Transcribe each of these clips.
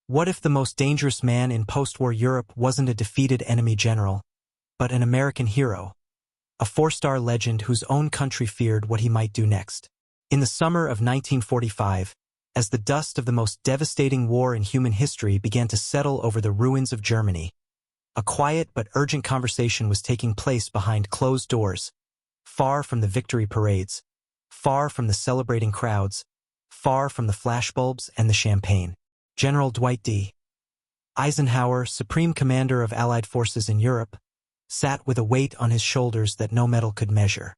What if the most dangerous man in post-war Europe wasn't a defeated enemy general, but an American hero? A four-star legend whose own country feared what he might do next. In the summer of 1945, as the dust of the most devastating war in human history began to settle over the ruins of Germany, a quiet but urgent conversation was taking place behind closed doors, far from the victory parades, far from the celebrating crowds, far from the flashbulbs and the champagne. General Dwight D. Eisenhower, Supreme Commander of Allied forces in Europe, sat with a weight on his shoulders that no metal could measure.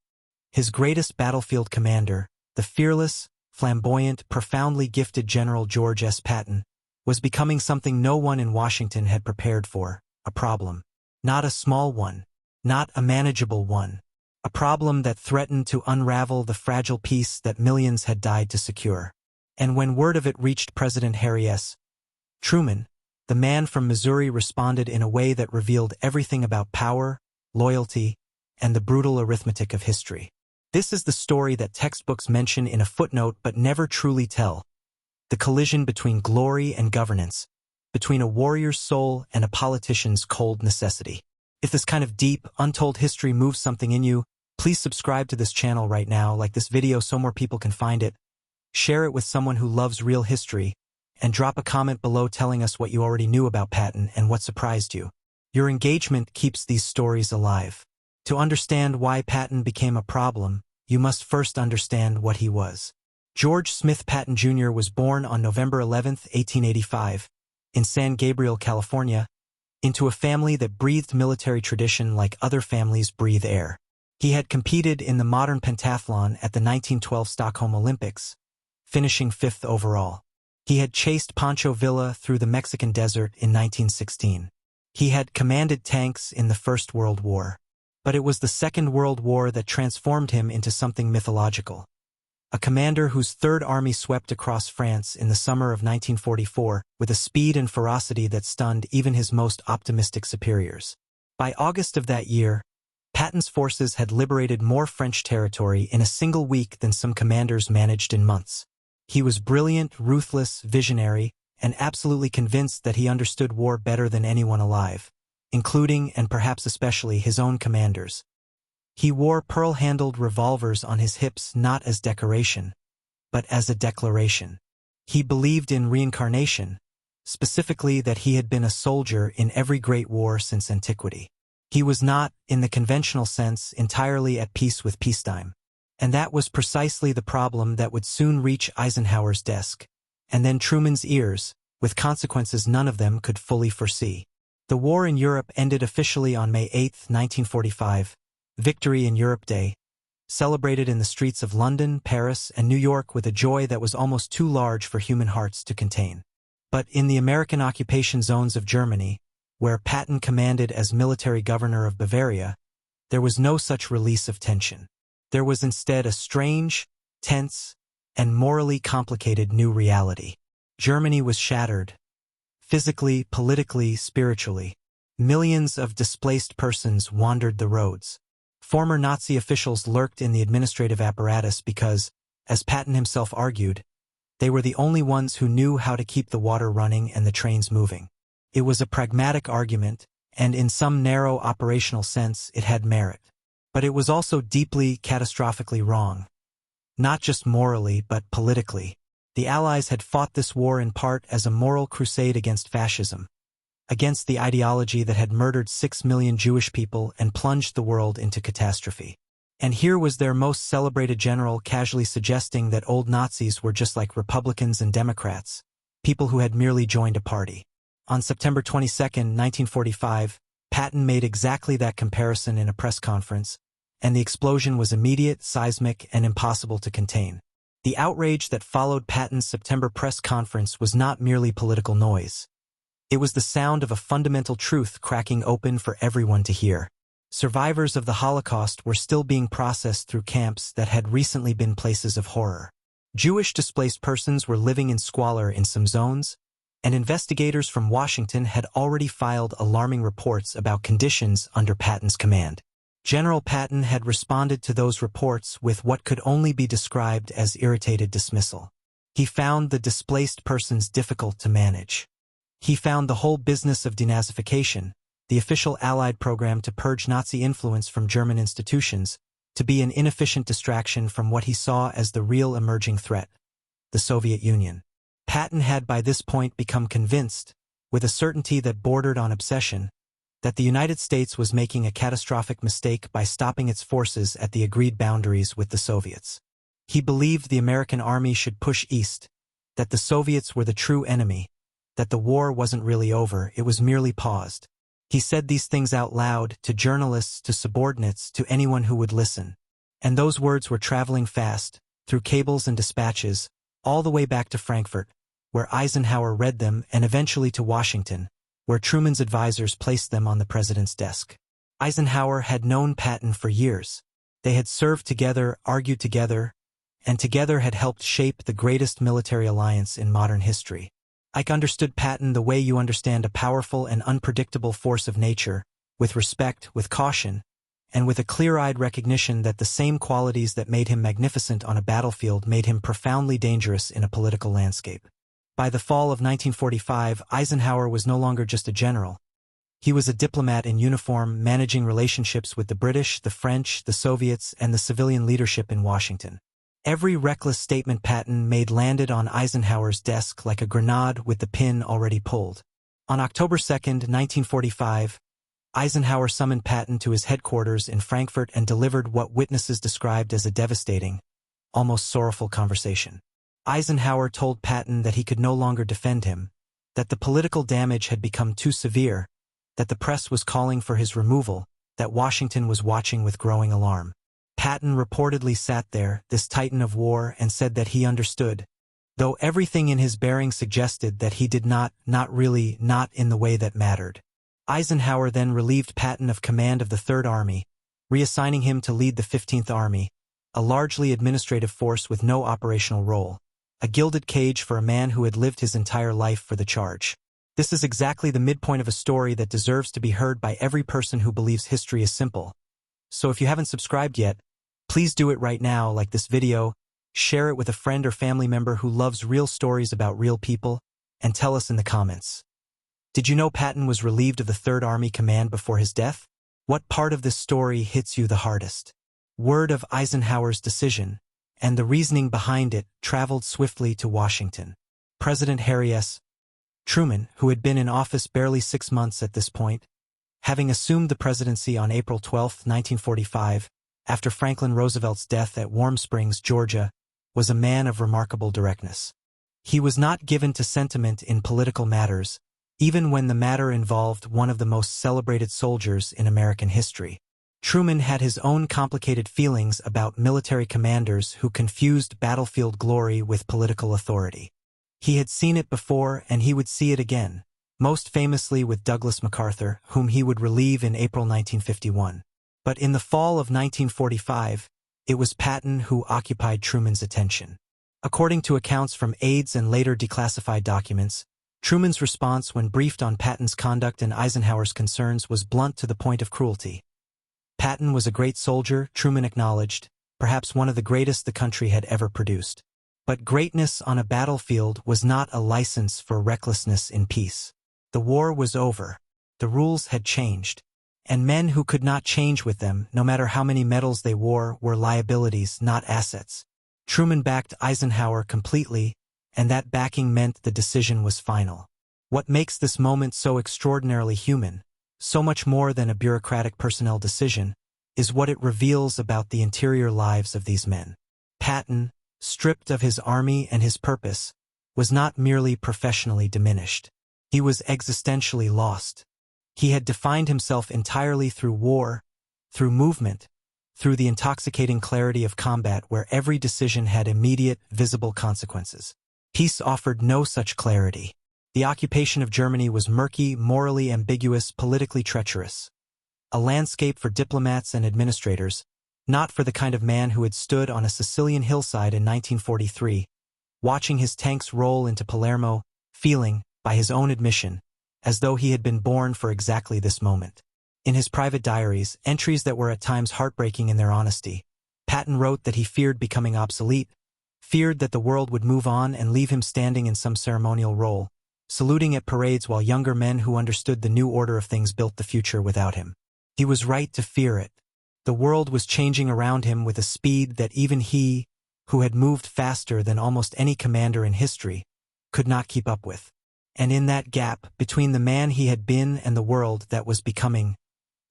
His greatest battlefield commander, the fearless, flamboyant, profoundly gifted General George S. Patton, was becoming something no one in Washington had prepared for, a problem. Not a small one, not a manageable one, a problem that threatened to unravel the fragile peace that millions had died to secure. And when word of it reached President Harry S. Truman, the man from Missouri responded in a way that revealed everything about power, loyalty, and the brutal arithmetic of history. This is the story that textbooks mention in a footnote but never truly tell. The collision between glory and governance, between a warrior's soul and a politician's cold necessity. If this kind of deep, untold history moves something in you, please subscribe to this channel right now, like this video so more people can find it. Share it with someone who loves real history, and drop a comment below telling us what you already knew about Patton and what surprised you. Your engagement keeps these stories alive. To understand why Patton became a problem, you must first understand what he was. George Smith Patton Jr. was born on November 11, 1885, in San Gabriel, California, into a family that breathed military tradition like other families breathe air. He had competed in the modern pentathlon at the 1912 Stockholm Olympics, finishing 5th overall. He had chased Pancho Villa through the Mexican desert in 1916. He had commanded tanks in the First World War. But it was the Second World War that transformed him into something mythological. A commander whose Third Army swept across France in the summer of 1944 with a speed and ferocity that stunned even his most optimistic superiors. By August of that year, Patton's forces had liberated more French territory in a single week than some commanders managed in months. He was brilliant, ruthless, visionary, and absolutely convinced that he understood war better than anyone alive, including and perhaps especially his own commanders. He wore pearl-handled revolvers on his hips not as decoration, but as a declaration. He believed in reincarnation, specifically that he had been a soldier in every great war since antiquity. He was not, in the conventional sense, entirely at peace with peacetime. And that was precisely the problem that would soon reach Eisenhower's desk, and then Truman's ears, with consequences none of them could fully foresee. The war in Europe ended officially on May 8, 1945, Victory in Europe Day, celebrated in the streets of London, Paris, and New York with a joy that was almost too large for human hearts to contain. But in the American occupation zones of Germany, where Patton commanded as military governor of Bavaria, there was no such release of tension. There was instead a strange, tense, and morally complicated new reality. Germany was shattered. Physically, politically, spiritually. Millions of displaced persons wandered the roads. Former Nazi officials lurked in the administrative apparatus because, as Patton himself argued, they were the only ones who knew how to keep the water running and the trains moving. It was a pragmatic argument, and in some narrow operational sense it had merit. But it was also deeply, catastrophically wrong. Not just morally, but politically. The Allies had fought this war in part as a moral crusade against fascism, against the ideology that had murdered 6 million Jewish people and plunged the world into catastrophe. And here was their most celebrated general casually suggesting that old Nazis were just like Republicans and Democrats, people who had merely joined a party. On September 22, 1945, Patton made exactly that comparison in a press conference, and the explosion was immediate, seismic, and impossible to contain. The outrage that followed Patton's September press conference was not merely political noise. It was the sound of a fundamental truth cracking open for everyone to hear. Survivors of the Holocaust were still being processed through camps that had recently been places of horror. Jewish displaced persons were living in squalor in some zones, and investigators from Washington had already filed alarming reports about conditions under Patton's command. General Patton had responded to those reports with what could only be described as irritated dismissal. He found the displaced persons difficult to manage. He found the whole business of denazification, the official Allied program to purge Nazi influence from German institutions, to be an inefficient distraction from what he saw as the real emerging threat, the Soviet Union. Patton had by this point become convinced, with a certainty that bordered on obsession, that the United States was making a catastrophic mistake by stopping its forces at the agreed boundaries with the Soviets. He believed the American army should push east, that the Soviets were the true enemy, that the war wasn't really over, it was merely paused. He said these things out loud, to journalists, to subordinates, to anyone who would listen. And those words were traveling fast, through cables and dispatches, all the way back to Frankfurt, where Eisenhower read them, and eventually to Washington, where Truman's advisors placed them on the president's desk. Eisenhower had known Patton for years. They had served together, argued together, and together had helped shape the greatest military alliance in modern history. Ike understood Patton the way you understand a powerful and unpredictable force of nature, with respect, with caution, and with a clear-eyed recognition that the same qualities that made him magnificent on a battlefield made him profoundly dangerous in a political landscape. By the fall of 1945, Eisenhower was no longer just a general. He was a diplomat in uniform, managing relationships with the British, the French, the Soviets, and the civilian leadership in Washington. Every reckless statement Patton made landed on Eisenhower's desk like a grenade with the pin already pulled. On October 2, 1945, Eisenhower summoned Patton to his headquarters in Frankfurt and delivered what witnesses described as a devastating, almost sorrowful conversation. Eisenhower told Patton that he could no longer defend him, that the political damage had become too severe, that the press was calling for his removal, that Washington was watching with growing alarm. Patton reportedly sat there, this titan of war, and said that he understood, though everything in his bearing suggested that he did not really, not in the way that mattered. Eisenhower then relieved Patton of command of the Third Army, reassigning him to lead the 15th Army, a largely administrative force with no operational role, a gilded cage for a man who had lived his entire life for the charge. This is exactly the midpoint of a story that deserves to be heard by every person who believes history is simple. So if you haven't subscribed yet, please do it right now, like this video, share it with a friend or family member who loves real stories about real people, and tell us in the comments. Did you know Patton was relieved of the Third Army command before his death? What part of this story hits you the hardest? Word of Eisenhower's decision, and the reasoning behind it, traveled swiftly to Washington. President Harry S. Truman, who had been in office barely 6 months at this point, having assumed the presidency on April 12, 1945, after Franklin Roosevelt's death at Warm Springs, Georgia, was a man of remarkable directness. He was not given to sentiment in political matters, even when the matter involved one of the most celebrated soldiers in American history. Truman had his own complicated feelings about military commanders who confused battlefield glory with political authority. He had seen it before, and he would see it again, most famously with Douglas MacArthur, whom he would relieve in April 1951. But in the fall of 1945, it was Patton who occupied Truman's attention. According to accounts from aides and later declassified documents, Truman's response when briefed on Patton's conduct and Eisenhower's concerns was blunt to the point of cruelty. Patton was a great soldier, Truman acknowledged, perhaps one of the greatest the country had ever produced. But greatness on a battlefield was not a license for recklessness in peace. The war was over. The rules had changed. And men who could not change with them, no matter how many medals they wore, were liabilities, not assets. Truman backed Eisenhower completely, and that backing meant the decision was final. What makes this moment so extraordinarily human, so much more than a bureaucratic personnel decision, is what it reveals about the interior lives of these men. Patton, stripped of his army and his purpose, was not merely professionally diminished. He was existentially lost. He had defined himself entirely through war, through movement, through the intoxicating clarity of combat where every decision had immediate, visible consequences. Peace offered no such clarity. The occupation of Germany was murky, morally ambiguous, politically treacherous. A landscape for diplomats and administrators, not for the kind of man who had stood on a Sicilian hillside in 1943, watching his tanks roll into Palermo, feeling, by his own admission, as though he had been born for exactly this moment. In his private diaries, entries that were at times heartbreaking in their honesty, Patton wrote that he feared becoming obsolete, feared that the world would move on and leave him standing in some ceremonial role, saluting at parades while younger men who understood the new order of things built the future without him. He was right to fear it. The world was changing around him with a speed that even he, who had moved faster than almost any commander in history, could not keep up with. And in that gap, between the man he had been and the world that was becoming,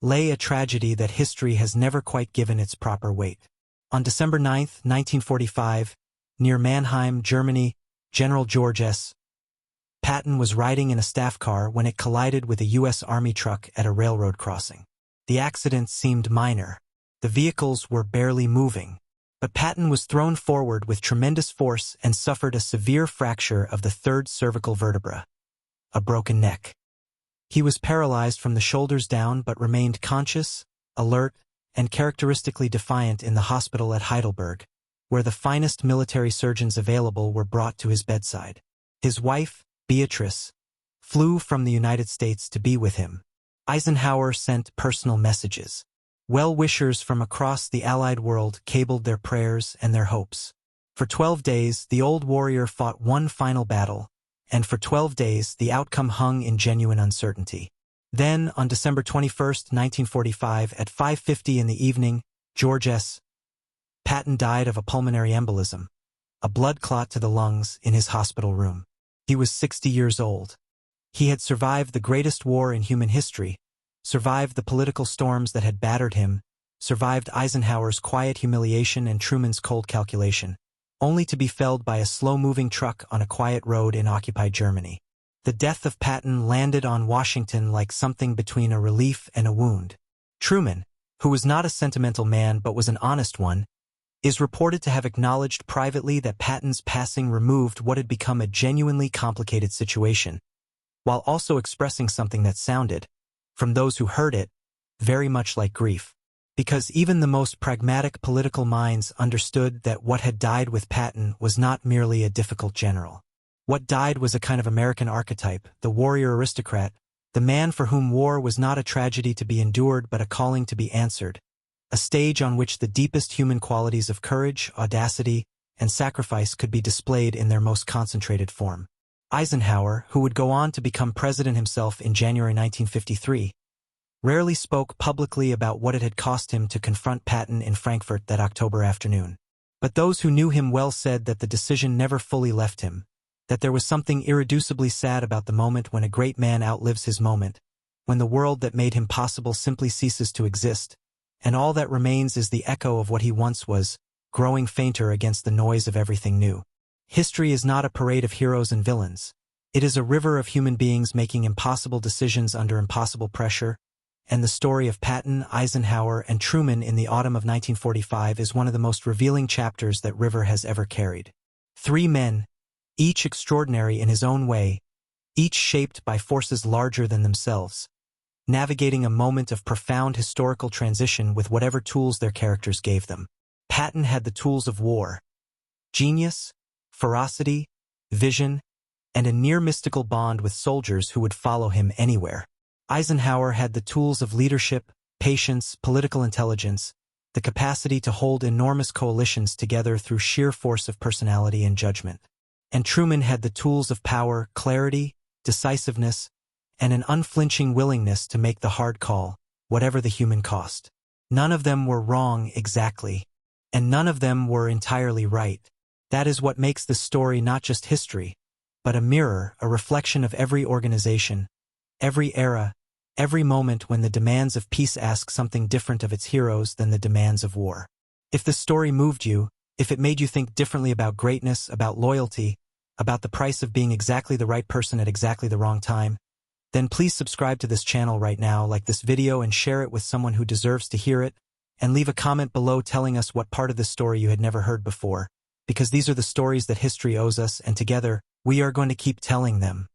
lay a tragedy that history has never quite given its proper weight. On December 9, 1945, near Mannheim, Germany, General George S. Patton was riding in a staff car when it collided with a U.S. Army truck at a railroad crossing. The accident seemed minor. The vehicles were barely moving. But Patton was thrown forward with tremendous force and suffered a severe fracture of the third cervical vertebra, a broken neck. He was paralyzed from the shoulders down but remained conscious, alert, and characteristically defiant in the hospital at Heidelberg, where the finest military surgeons available were brought to his bedside. His wife, Beatrice, flew from the United States to be with him. Eisenhower sent personal messages. Well-wishers from across the Allied world cabled their prayers and their hopes. For 12 days, the old warrior fought one final battle, and for 12 days, the outcome hung in genuine uncertainty. Then, on December 21, 1945, at 5:50 in the evening, George S. Patton died of a pulmonary embolism, a blood clot to the lungs, in his hospital room. He was 60 years old. He had survived the greatest war in human history, survived the political storms that had battered him, survived Eisenhower's quiet humiliation and Truman's cold calculation, only to be felled by a slow-moving truck on a quiet road in occupied Germany. The death of Patton landed on Washington like something between a relief and a wound. Truman, who was not a sentimental man but was an honest one, is reported to have acknowledged privately that Patton's passing removed what had become a genuinely complicated situation, while also expressing something that sounded, from those who heard it, very much like grief. Because even the most pragmatic political minds understood that what had died with Patton was not merely a difficult general. What died was a kind of American archetype, the warrior aristocrat, the man for whom war was not a tragedy to be endured but a calling to be answered, a stage on which the deepest human qualities of courage, audacity, and sacrifice could be displayed in their most concentrated form. Eisenhower, who would go on to become president himself in January 1953, rarely spoke publicly about what it had cost him to confront Patton in Frankfurt that October afternoon. But those who knew him well said that the decision never fully left him, that there was something irreducibly sad about the moment when a great man outlives his moment, when the world that made him possible simply ceases to exist, and all that remains is the echo of what he once was, growing fainter against the noise of everything new. History is not a parade of heroes and villains. It is a river of human beings making impossible decisions under impossible pressure, and the story of Patton, Eisenhower, and Truman in the autumn of 1945 is one of the most revealing chapters that river has ever carried. Three men, each extraordinary in his own way, each shaped by forces larger than themselves, navigating a moment of profound historical transition with whatever tools their characters gave them. Patton had the tools of war: genius, ferocity, vision, and a near-mystical bond with soldiers who would follow him anywhere. Eisenhower had the tools of leadership, patience, political intelligence, the capacity to hold enormous coalitions together through sheer force of personality and judgment. And Truman had the tools of power, clarity, decisiveness, and an unflinching willingness to make the hard call, whatever the human cost. None of them were wrong exactly, and none of them were entirely right. That is what makes this story not just history, but a mirror, a reflection of every organization, every era, every moment when the demands of peace ask something different of its heroes than the demands of war. If this story moved you, if it made you think differently about greatness, about loyalty, about the price of being exactly the right person at exactly the wrong time, then please subscribe to this channel right now, like this video and share it with someone who deserves to hear it, and leave a comment below telling us what part of this story you had never heard before, because these are the stories that history owes us, and together, we are going to keep telling them.